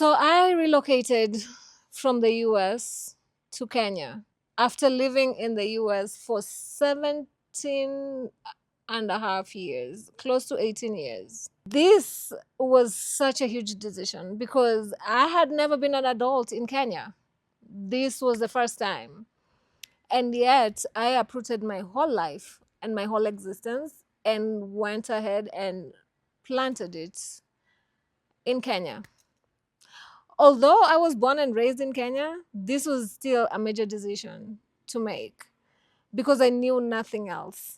So I relocated from the US to Kenya after living in the US for 17 and a half years, close to 18 years. This was such a huge decision because I had never been an adult in Kenya. This was the first time. And yet I uprooted my whole life and my whole existence and went ahead and planted it in Kenya. Although I was born and raised in Kenya, this was still a major decision to make because I knew nothing else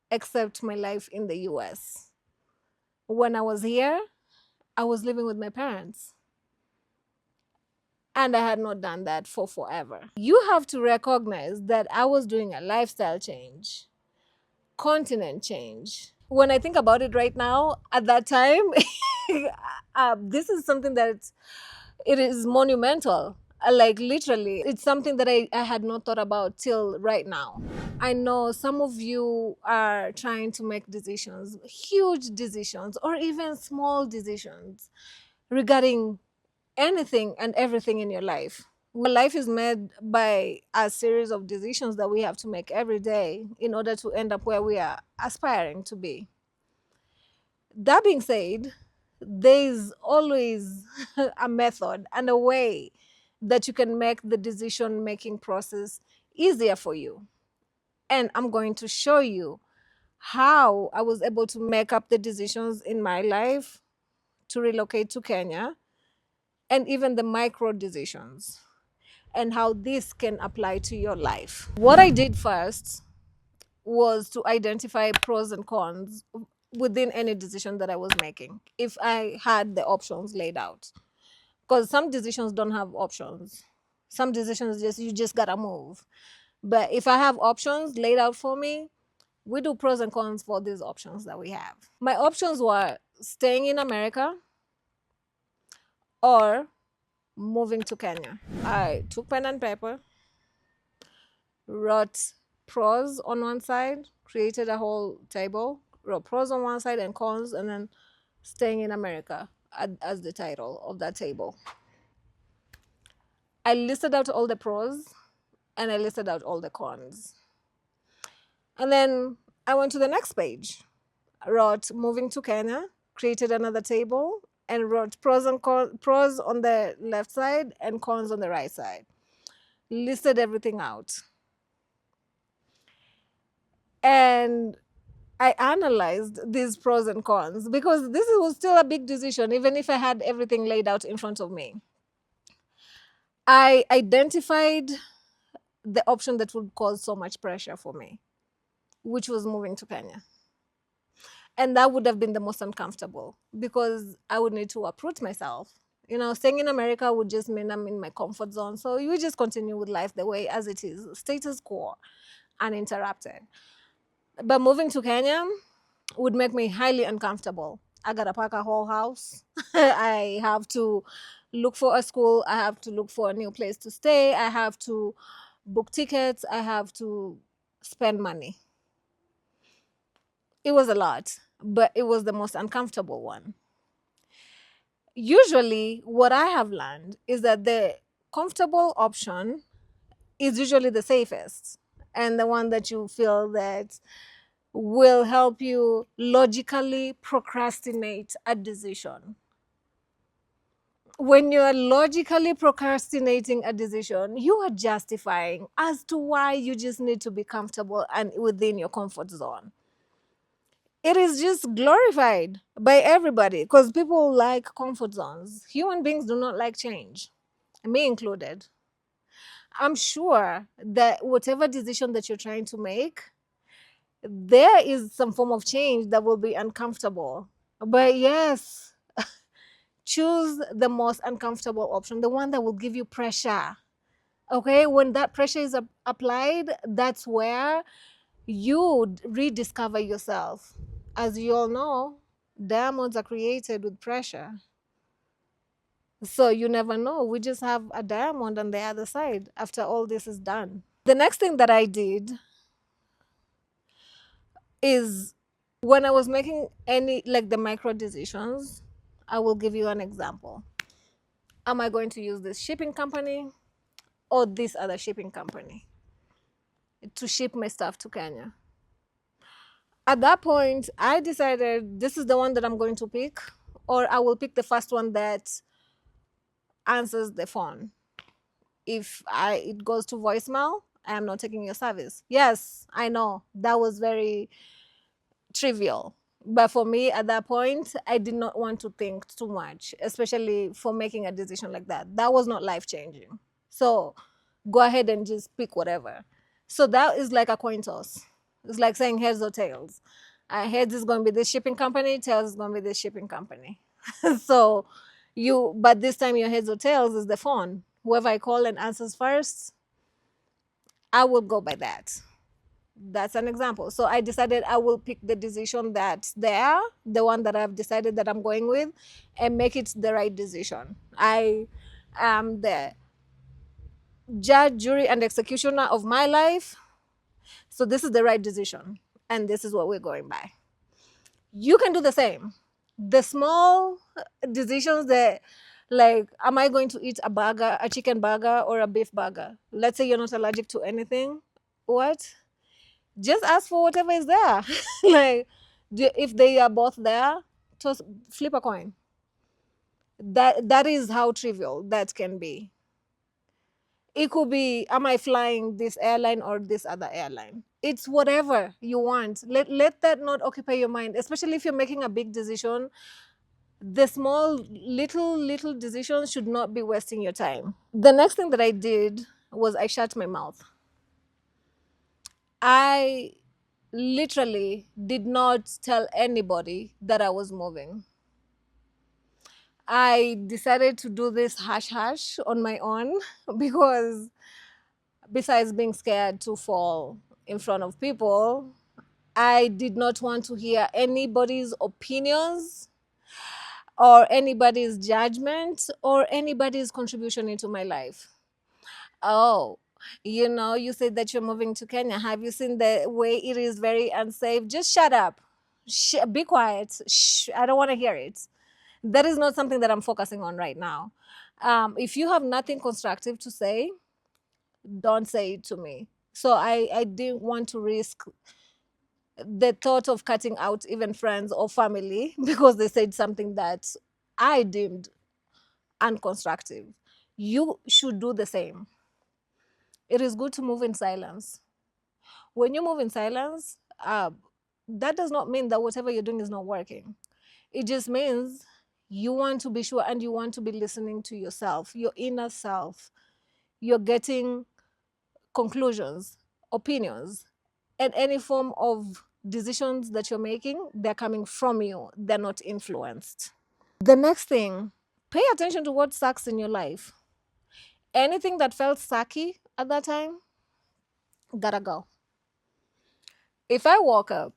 except my life in the US. When I was here, I was living with my parents. And I had not done that for forever. You have to recognize that I was doing a lifestyle change, continent change. When I think about it right now, at that time, this is something that it is monumental. Like literally, it's something that I had not thought about till right now. I know some of you are trying to make decisions, huge decisions, or even small decisions regarding anything and everything in your life. Life is made by a series of decisions that we have to make every day in order to end up where we are aspiring to be. That being said, there's always a method and a way that you can make the decision making process easier for you. And I'm going to show you how I was able to make up the decisions in my life to relocate to Kenya and even the micro decisions and how this can apply to your life. What I did first was to identify pros and cons within any decision that I was making, if I had the options laid out. Because some decisions don't have options. Some decisions you just gotta move. But if I have options laid out for me, we do pros and cons for these options that we have. My options were staying in America or moving to Kenya. I took pen and paper, wrote pros on one side, created a whole table, wrote pros on one side and cons, and then staying in America as the title of that table. I listed out all the pros and I listed out all the cons. And then I went to the next page, wrote moving to Kenya, created another table, and wrote pros on the left side and cons on the right side. Listed everything out. And I analyzed these pros and cons because this was still a big decision, even if I had everything laid out in front of me. I identified the option that would cause so much pressure for me, which was moving to Kenya. And that would have been the most uncomfortable because I would need to uproot myself. You know, staying in America would just mean I'm in my comfort zone. So you just continue with life the way as it is, status quo, uninterrupted. But moving to Kenya would make me highly uncomfortable. I gotta pack a whole house. I have to look for a school. I have to look for a new place to stay. I have to book tickets. I have to spend money. It was a lot, but it was the most uncomfortable one. Usually, what I have learned is that the comfortable option is usually the safest and the one that you feel that will help you logically procrastinate a decision. When you're logically procrastinating a decision, you are justifying as to why you just need to be comfortable and within your comfort zone. It is just glorified by everybody because people like comfort zones. Human beings do not like change, me included. I'm sure that whatever decision that you're trying to make, there is some form of change that will be uncomfortable. But yes, choose the most uncomfortable option, the one that will give you pressure. Okay, when that pressure is applied, that's where you rediscover yourself. As you all know, diamonds are created with pressure. So you never know. We just have a diamond on the other side after all this is done. The next thing that I did is when I was making any, like the micro decisions, I will give you an example. Am I going to use this shipping company or this other shipping company to ship my stuff to Kenya? At that point, I decided this is the one that I'm going to pick, or I will pick the first one that answers the phone. If it goes to voicemail, I am not taking your service. Yes, I know that was very trivial. But for me at that point, I did not want to think too much, especially for making a decision like that. That was not life changing. So go ahead and just pick whatever. So that is like a coin toss. It's like saying heads or tails. Heads is going to be this shipping company, tails is going to be this shipping company. So but this time your heads or tails is the phone. Whoever I call and answers first, I will go by that. That's an example. So I decided I will pick the decision that's there, the one that I've decided that I'm going with, and make it the right decision. I am the judge, jury, and executioner of my life. So this is the right decision, and this is what we're going by. You can do the same. The small decisions that, like, am I going to eat a burger, a chicken burger, or a beef burger? Let's say you're not allergic to anything. What? Just ask for whatever is there. Like, if they are both there, just flip a coin. That is how trivial that can be. It could be, am I flying this airline or this other airline? It's whatever you want. Let that not occupy your mind, especially if you're making a big decision. The small little decisions should not be wasting your time. The next thing that I did was I shut my mouth. I literally did not tell anybody that I was moving. I decided to do this hush hush on my own because besides being scared to fall in front of people, I did not want to hear anybody's opinions or anybody's judgment or anybody's contribution into my life. Oh, you said that you're moving to Kenya. Have you seen the way it is very unsafe? Just shut up. Be quiet. Shh, I don't want to hear it. That is not something that I'm focusing on right now. If you have nothing constructive to say, don't say it to me. So I didn't want to risk the thought of cutting out even friends or family because they said something that I deemed unconstructive. You should do the same. It is good to move in silence. When you move in silence, that does not mean that whatever you're doing is not working. It just means you want to be sure and you want to be listening to yourself, your inner self. You're getting conclusions, opinions, and any form of decisions that you're making, they're coming from you, they're not influenced. The next thing, pay attention to what sucks in your life. Anything that felt sucky at that time, gotta go. If I woke up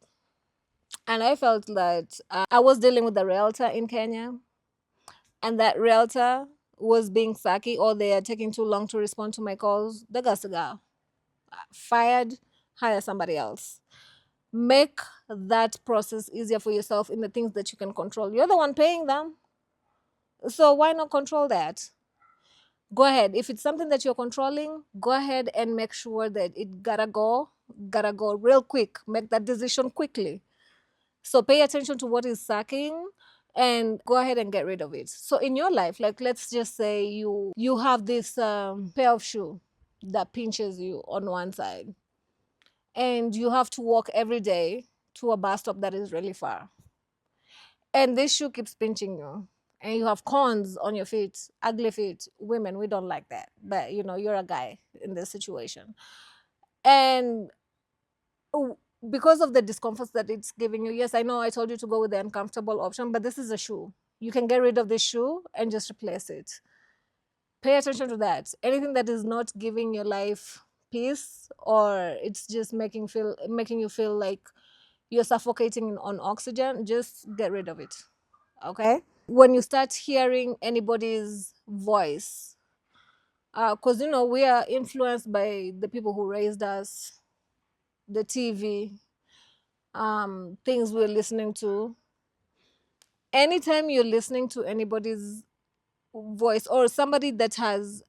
and I felt that I was dealing with a realtor in Kenya and that realtor was being sucky or they are taking too long to respond to my calls, they got to go. Fired, hire somebody else. Make that process easier for yourself in the things that you can control. You're the one paying them. So why not control that? Go ahead. If it's something that you're controlling, go ahead and make sure that it gotta go real quick. Make that decision quickly. So pay attention to what is sucking and go ahead and get rid of it. So in your life, like let's just say you have this pair of shoe that pinches you on one side and you have to walk every day to a bus stop that is really far. And this shoe keeps pinching you. And you have corns on your feet, ugly feet. Women, we don't like that. But you're a guy in this situation. And because of the discomfort that it's giving you, yes, I know I told you to go with the uncomfortable option, but this is a shoe. You can get rid of this shoe and just replace it. Pay attention to that. Anything that is not giving your life peace or it's just making you feel like you're suffocating on oxygen, just get rid of it. Okay? When you start hearing anybody's voice, because we are influenced by the people who raised us, the TV, things we're listening to. Anytime you're listening to anybody's voice or somebody that has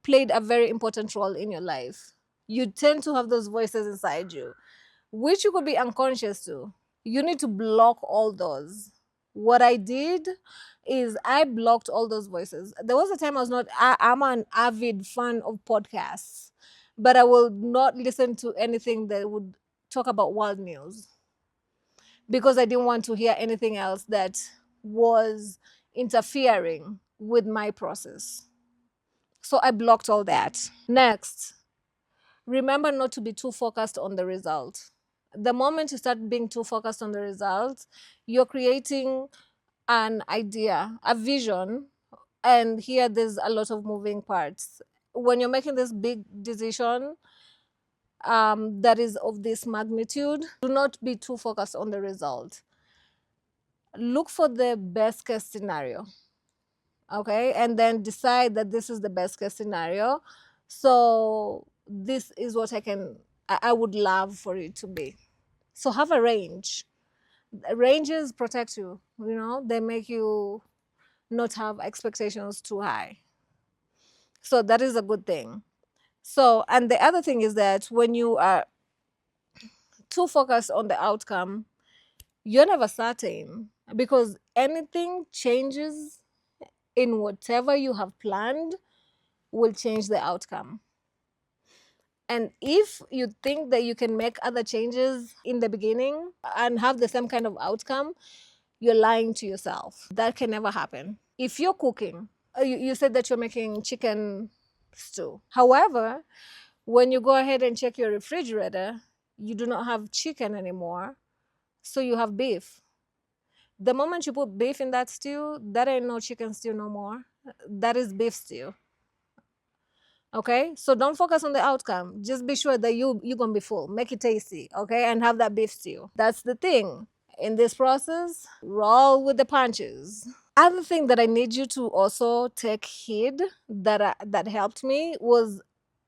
played a very important role in your life. You tend to have those voices inside you, which you could be unconscious to. You need to block all those. What I did is I blocked all those voices. There was a time I'm an avid fan of podcasts, but I will not listen to anything that would talk about world news because I didn't want to hear anything else that was interfering with my process. So I blocked all that. Next, remember not to be too focused on the result. The moment you start being too focused on the result, you're creating an idea, a vision, and here there's a lot of moving parts. When you're making this big decision that is of this magnitude, do not be too focused on the result. Look for the best case scenario, okay, and then decide that this is the best case scenario. So this is what I would love for it to be. So have a range. Ranges protect you, they make you not have expectations too high. So that is a good thing. So, and the other thing is that when you are too focused on the outcome, you're never certain because anything changes in whatever you have planned will change the outcome. And if you think that you can make other changes in the beginning and have the same kind of outcome, you're lying to yourself. That can never happen. If you're cooking, you said that you're making chicken stew. However, when you go ahead and check your refrigerator, you do not have chicken anymore, so you have beef. The moment you put beef in that stew, that ain't no chicken stew no more. That is beef stew. Okay, so don't focus on the outcome. Just be sure that you're gonna be full. Make it tasty, okay, and have that beef stew. That's the thing. In this process, roll with the punches. Other thing that I need you to also take heed that helped me was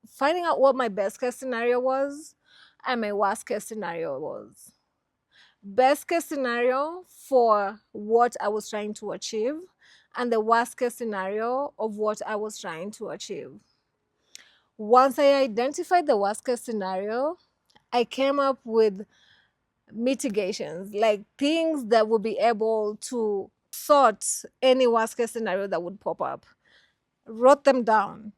finding out what my best case scenario was and my worst case scenario was. Best case scenario for what I was trying to achieve and the worst case scenario of what I was trying to achieve. Once I identified the worst case scenario, I came up with mitigations, like things that would be able to sort any worst case scenario that would pop up. Wrote them down.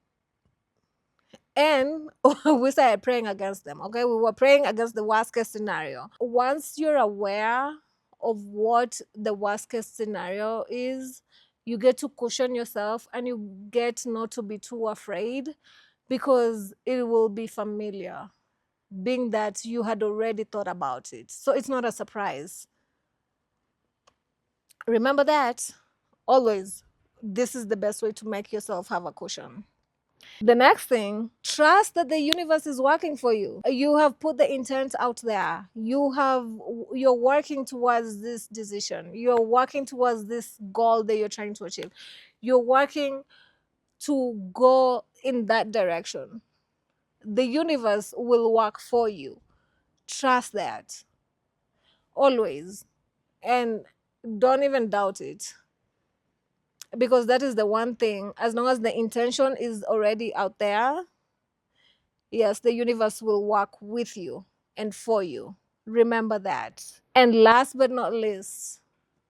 And we started praying against them. Okay, we were praying against the worst case scenario. Once you're aware of what the worst case scenario is, you get to cushion yourself and you get not to be too afraid because it will be familiar, being that you had already thought about it. So it's not a surprise. Remember that always. This is the best way to make yourself have a cushion. The next thing, trust that the universe is working for you. You have put the intent out there. You're working towards this decision. You're working towards this goal that you're trying to achieve. You're working to go in that direction. The universe will work for you. Trust that. Always. And don't even doubt it. Because that is the one thing, as long as the intention is already out there, yes, the universe will work with you and for you. Remember that. And last but not least,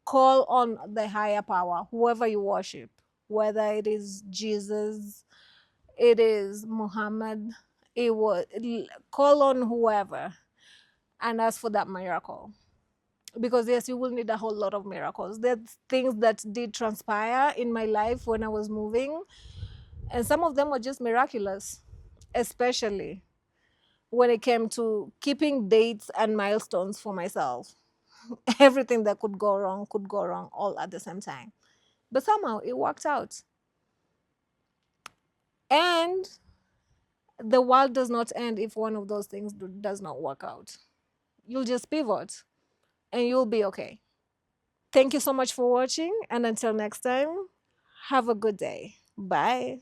call on the higher power, whoever you worship, whether it is Jesus, it is Muhammad, call on whoever and ask for that miracle. Because yes, you will need a whole lot of miracles. There's things that did transpire in my life when I was moving, and some of them were just miraculous, especially when it came to keeping dates and milestones for myself. Everything that could go wrong all at the same time. But somehow it worked out. And the world does not end if one of those things does not work out. You'll just pivot and you'll be okay. Thank you so much for watching. And until next time, have a good day. Bye.